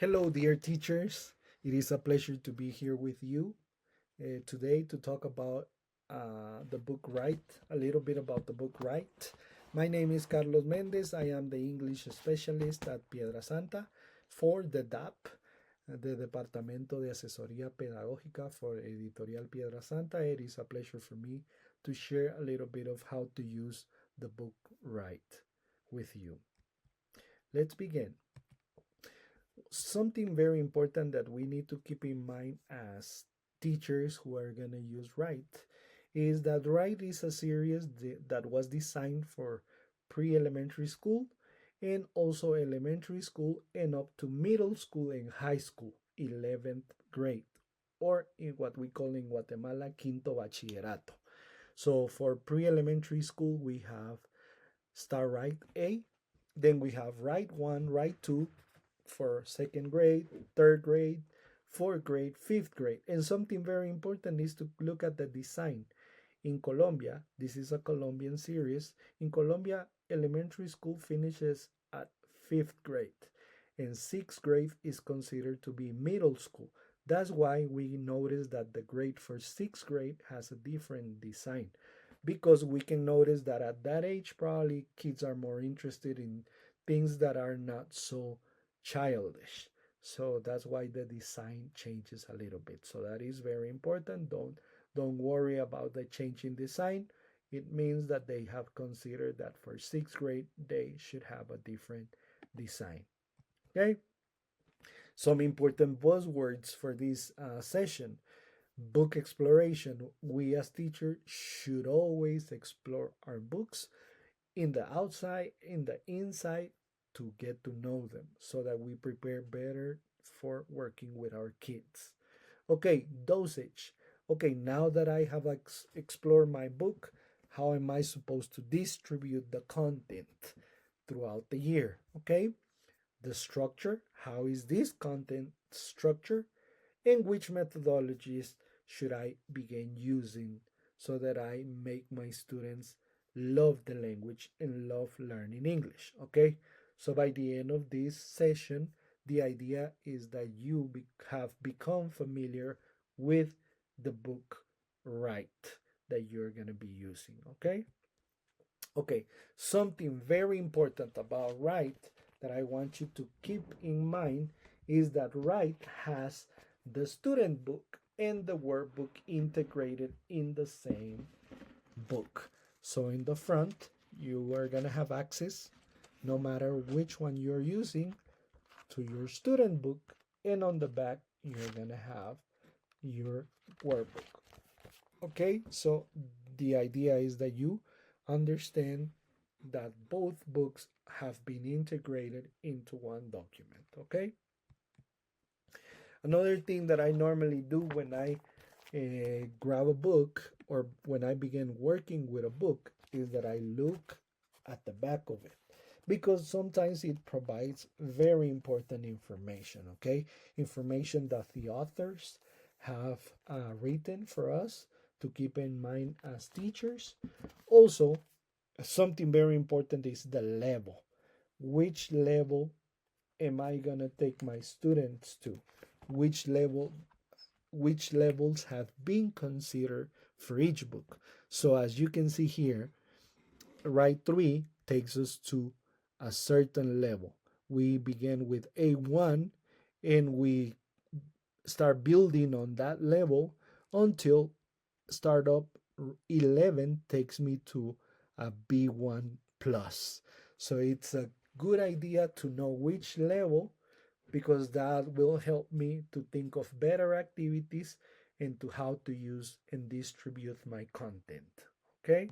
Hello, dear teachers. It is a pleasure to be here with you today to talk about the book Right, a little bit about the book Right. My name is Carlos Mendez. I am the English specialist at Piedrasanta for the DAP, the Departamento de Asesoría Pedagógica for Editorial Piedrasanta. It is a pleasure for me to share a little bit of how to use the book Right with you. Let's begin. Something very important that we need to keep in mind as teachers who are going to use Write is that Write is a series that was designed for pre-elementary school and also elementary school and up to middle school and high school, 11th grade, or in what we call in Guatemala, quinto bachillerato. So for pre-elementary school, we have Start Write A, then we have Write 1, Write 2, for second grade, third grade, fourth grade, fifth grade. And something very important is to look at the design. In Colombia, this is a Colombian series. In Colombia, elementary school finishes at fifth grade, and sixth grade is considered to be middle school. That's why we notice that the grade for sixth grade has a different design, because we can notice that at that age, probably kids are more interested in things that are not so childish. So that's why the design changes a little bit. So that is very important. Don't worry about the change in design. It means that they have considered that for sixth grade they should have a different design. Okay. Some important buzzwords for this session. Book exploration. We as teachers should always explore our books in the outside, in the inside, to get to know them so that we prepare better for working with our kids. Okay, dosage. Okay, now that I have explored my book, how am I supposed to distribute the content throughout the year? Okay, the structure. How is this content structured? And which methodologies should I begin using so that I make my students love the language and love learning English? Okay, so by the end of this session, the idea is that you have become familiar with the book Right that you're going to be using. Okay, okay, something very important about Right that I want you to keep in mind is that Right has the student book and the workbook integrated in the same book. So in the front, you are going to have access, no matter which one you're using, to your student book, and on the back, you're going to have your workbook. Okay, so the idea is that you understand that both books have been integrated into one document. Okay, another thing that I normally do when I grab a book or when I begin working with a book is that I look at the back of it, because sometimes it provides very important information, okay? Information that the authors have written for us to keep in mind as teachers. Also, something very important is the level. Which level am I going to take my students to? Which levels have been considered for each book. So as you can see here, Write 3 takes us to a certain level. We begin with A1 and we start building on that level until startup 11 takes me to a B1 plus. So it's a good idea to know which level, because that will help me to think of better activities and to how to use and distribute my content. Okay,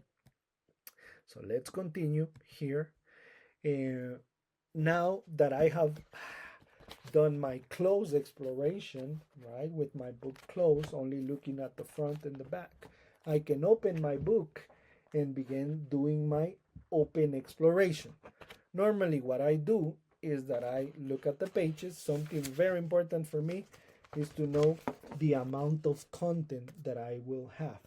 so let's continue here. Now that I have done my close exploration, right, with my book closed, only looking at the front and the back, I can open my book and begin doing my open exploration. Normally, what I do is that I look at the pages. Something very important for me is to know the amount of content that I will have.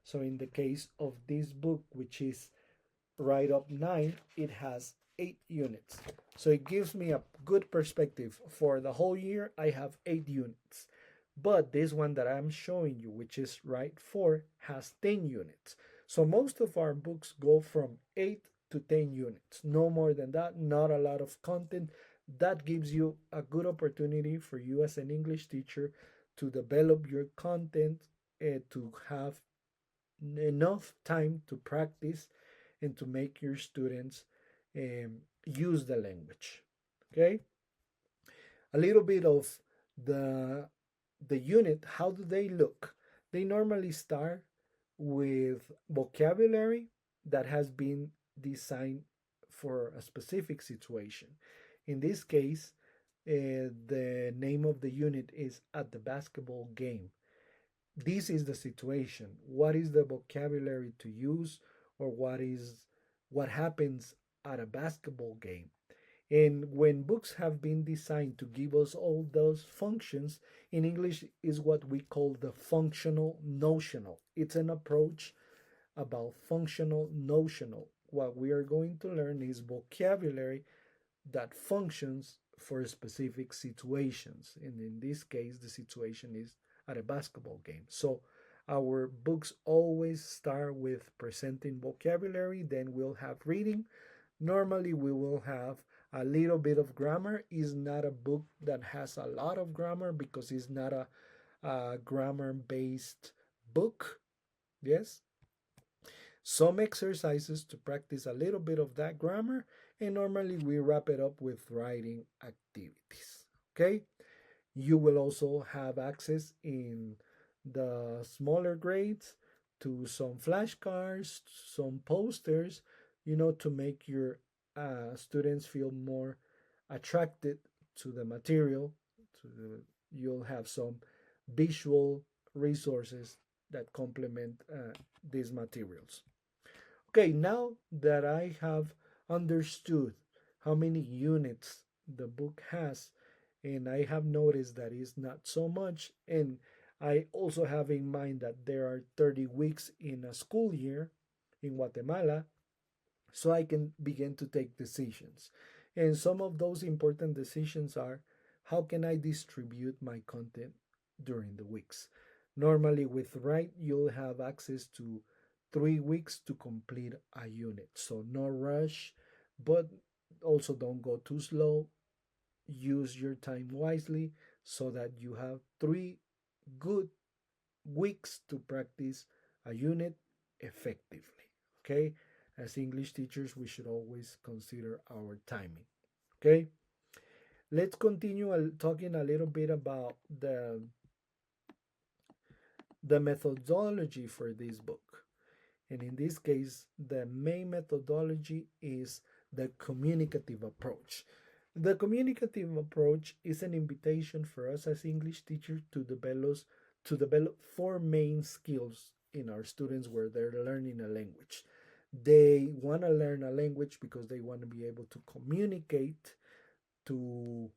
So in the case of this book, which is Write Up 9, it has 8 units. So it gives me a good perspective. For the whole year, I have 8 units. But this one that I'm showing you, which is right 4, has 10 units. So most of our books go from 8 to 10 units. No more than that, not a lot of content. That gives you a good opportunity for you as an English teacher to develop your content, to have enough time to practice and to make your students use the language. Okay, a little bit of the the unit. How do they look? They normally start with vocabulary that has been designed for a specific situation. In this case, the name of the unit is At the Basketball Game. This is the situation. What is the vocabulary to use, or what happens at a basketball game? And when books have been designed to give us all those functions, in English is what we call the functional notional. It's an approach about functional notional. What we are going to learn is vocabulary that functions for specific situations. And in this case, the situation is at a basketball game. So our books always start with presenting vocabulary, then we'll have reading. Normally, we will have a little bit of grammar. Is not a book that has a lot of grammar because it's not a grammar based book. Yes, some exercises to practice a little bit of that grammar, and normally we wrap it up with writing activities. Okay, you will also have access in the smaller grades to some flashcards, some posters, to make your students feel more attracted to the material. You'll have some visual resources that complement these materials. Okay, now that I have understood how many units the book has, and I have noticed that it's not so much, and I also have in mind that there are 30 weeks in a school year in Guatemala, so I can begin to take decisions. And some of those important decisions are, how can I distribute my content during the weeks? Normally, with Write, you'll have access to 3 weeks to complete a unit. So, no rush, but also don't go too slow. Use your time wisely so that you have 3 good weeks to practice a unit effectively. Okay, as English teachers, we should always consider our timing. Okay, let's continue talking a little bit about the methodology for this book. And in this case, the main methodology is the communicative approach. The communicative approach is an invitation for us as English teachers to develop 4 main skills in our students where they're learning a language. They want to learn a language because they want to be able to communicate, to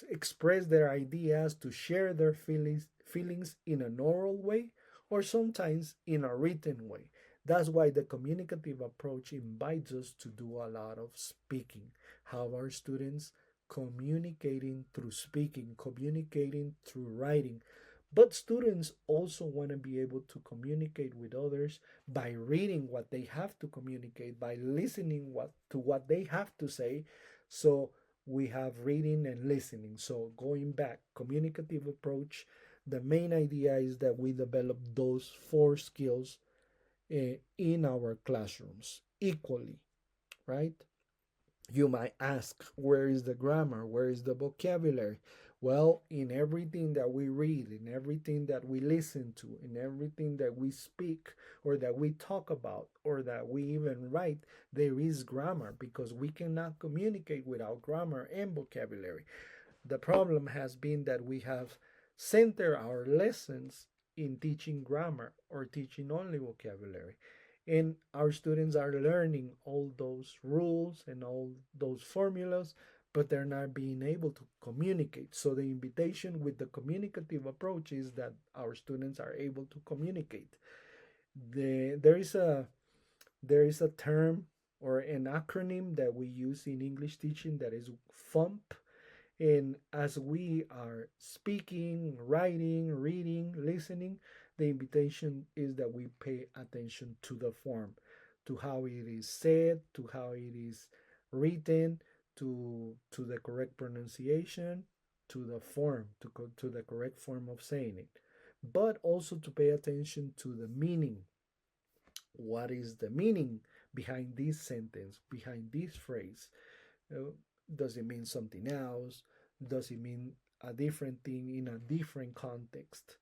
express their ideas, to share their feelings in an oral way, or sometimes in a written way. That's why the communicative approach invites us to do a lot of speaking. How our students communicating through speaking, communicating through writing. But students also want to be able to communicate with others by reading what they have to communicate, by listening to what they have to say. So we have reading and listening. So going back, communicative approach, the main idea is that we develop those 4 skills in our classrooms equally, right? You might ask, where is the grammar? Where is the vocabulary? Well, in everything that we read, in everything that we listen to, in everything that we speak or that we talk about or that we even write, there is grammar because we cannot communicate without grammar and vocabulary. The problem has been that we have centered our lessons in teaching grammar or teaching only vocabulary. And our students are learning all those rules and all those formulas, but they're not being able to communicate. So the invitation with the communicative approach is that our students are able to communicate. There is a term or an acronym that we use in English teaching that is FUMP. And as we are speaking, writing, reading, listening, the invitation is that we pay attention to the form, to how it is said, to how it is written, to the correct pronunciation, to the form, to the correct form of saying it. But also to pay attention to the meaning. What is the meaning behind this sentence, behind this phrase? Uh, does it mean something else? Does it mean a different thing in a different context?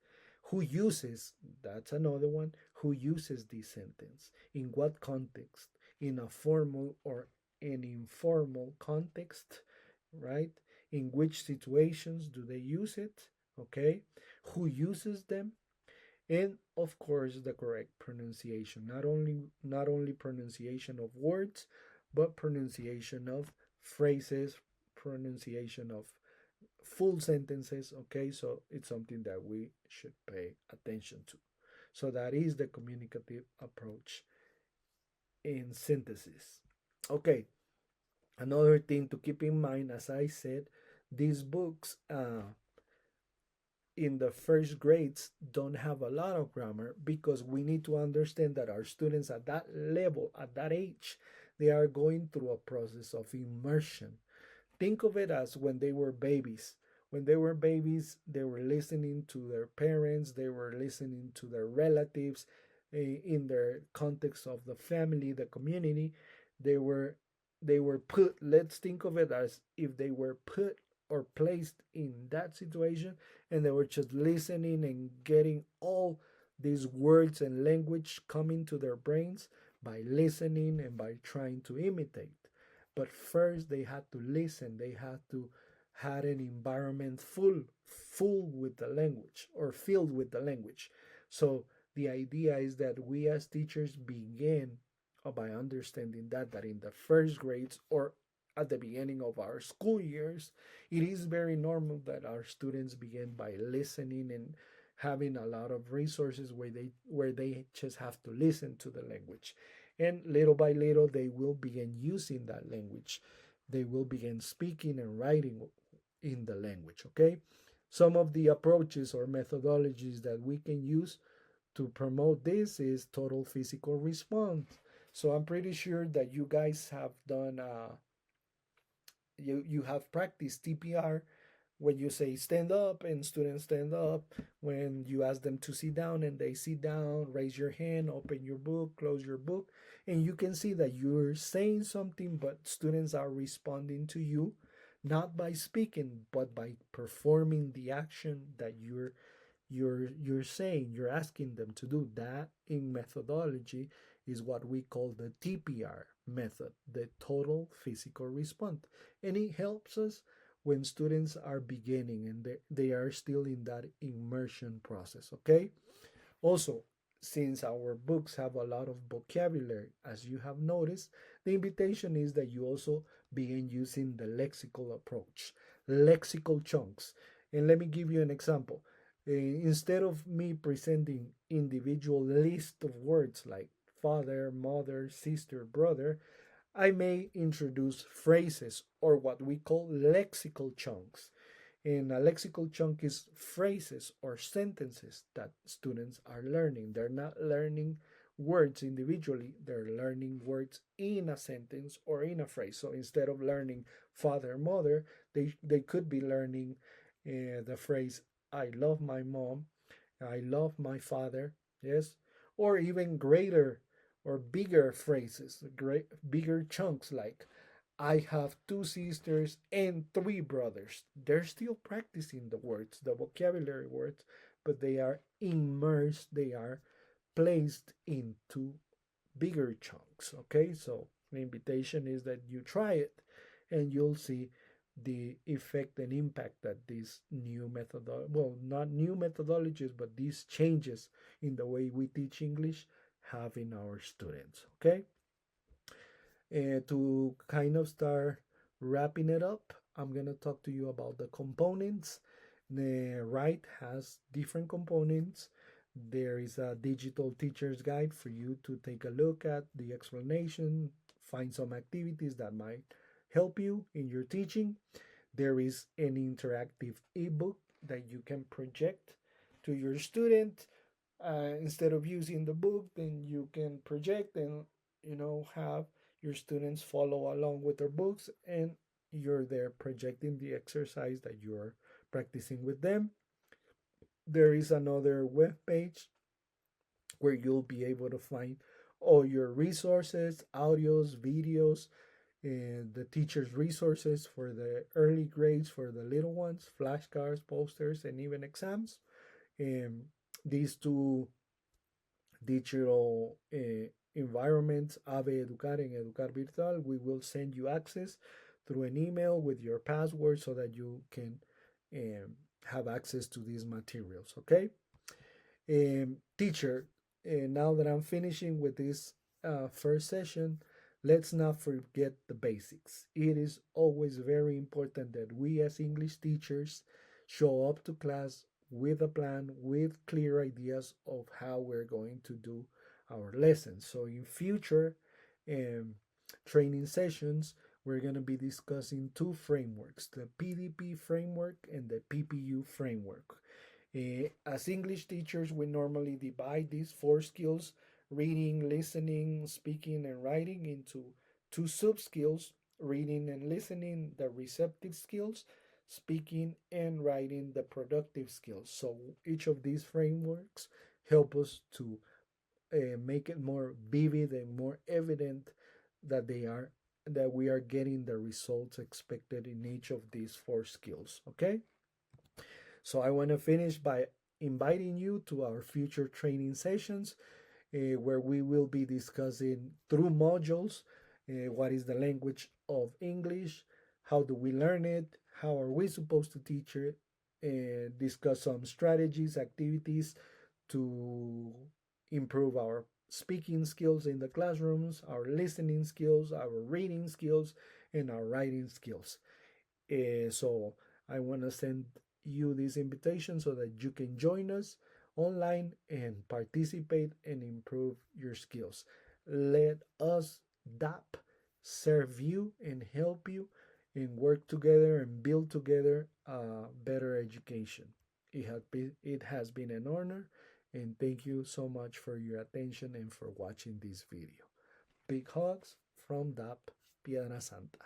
Who uses, that's another one, who uses this sentence? In what context? In a formal or an informal context, right? In which situations do they use it? Okay. Who uses them? And of course the correct pronunciation, not only pronunciation of words, but pronunciation of phrases, pronunciation of full sentences. Okay, so it's something that we should pay attention to. So that is the communicative approach in synthesis. Okay, another thing to keep in mind, as I said, these books in the first grades don't have a lot of grammar, because we need to understand that our students at that level, at that age, they are going through a process of immersion. Think of it as when they were babies. When they were babies, they were listening to their parents, they were listening to their relatives, in their context of the family, the community. They were put, let's think of it as if they were put or placed in that situation, and they were just listening and getting all these words and language coming to their brains by listening and by trying to imitate. But first they had to listen, they had to had an environment full with the language, or filled with the language. So the idea is that we as teachers begin by understanding that in the first grades, or at the beginning of our school years, it is very normal that our students begin by listening and having a lot of resources where they just have to listen to the language. And little by little they will begin using that language. They will begin speaking and writing in the language. Okay, some of the approaches or methodologies that we can use to promote this is total physical response. So I'm pretty sure that you guys have done you have practiced TPR, when you say stand up and students stand up, when you ask them to sit down and they sit down, raise your hand, open your book, close your book, and you can see that you're saying something, but students are responding to you, not by speaking, but by performing the action that you're saying, you're asking them to do. That in methodology is what we call the TPR method, the total physical response. And it helps us when students are beginning and they are still in that immersion process. Okay, also, since our books have a lot of vocabulary, as you have noticed, the invitation is that you also begin using the lexical approach, lexical chunks. And let me give you an example. Instead of me presenting individual list of words like father, mother, sister, brother, I may introduce phrases, or what we call lexical chunks. And a lexical chunk is phrases or sentences that students are learning. They're not learning words individually, they're learning words in a sentence or in a phrase. So instead of learning father, mother, they could be learning the phrase I love my mom, I love my father, yes, or even greater or bigger phrases, bigger chunks like I have two sisters and three brothers. They're still practicing the words, the vocabulary words, but they are immersed, they are placed into bigger chunks. Okay, so the invitation is that you try it and you'll see the effect and impact that these new method, well, not new methodologies, but these changes in the way we teach English have in our students. Okay, to kind of start wrapping it up, I'm going to talk to you about the components. The right has different components. There is a digital teacher's guide for you to take a look at the explanation find some activities that might help you in your teaching. There is an interactive ebook that you can project to your student. Instead of using the book, then you can project and have your students follow along with their books, and you're there projecting the exercise that you're practicing with them. There is another web page where you'll be able to find all your resources, audios, videos, and the teacher's resources for the early grades, for the little ones, flashcards, posters, and even exams. And these two digital environments, Ave Educar and Educar Virtual, we will send you access through an email with your password so that you can have access to these materials. Okay. Teacher, now that I'm finishing with this first session, let's not forget the basics. It is always very important that we as English teachers show up to class with a plan, with clear ideas of how we're going to do our lessons. So in future um, training sessions, we're going to be discussing two frameworks, the PDP framework and the PPU framework. As English teachers, we normally divide these four skills, reading, listening, speaking, and writing, into two sub skills, reading and listening, the receptive skills, speaking and writing, the productive skills. So each of these frameworks help us to make it more vivid and more evident that we are getting the results expected in each of these four skills. Okay. So I want to finish by inviting you to our future training sessions where we will be discussing through modules what is the language of English, how do we learn it, how are we supposed to teach it, and discuss some strategies, activities to improve our speaking skills in the classrooms, our listening skills, our reading skills, and our writing skills. So I want to send you this invitation so that you can join us online and participate and improve your skills. Let us DAP serve you and help you and work together and build together a better education. It has been an honor, and thank you so much for your attention and for watching this video. Big hugs from DAP Piedrasanta.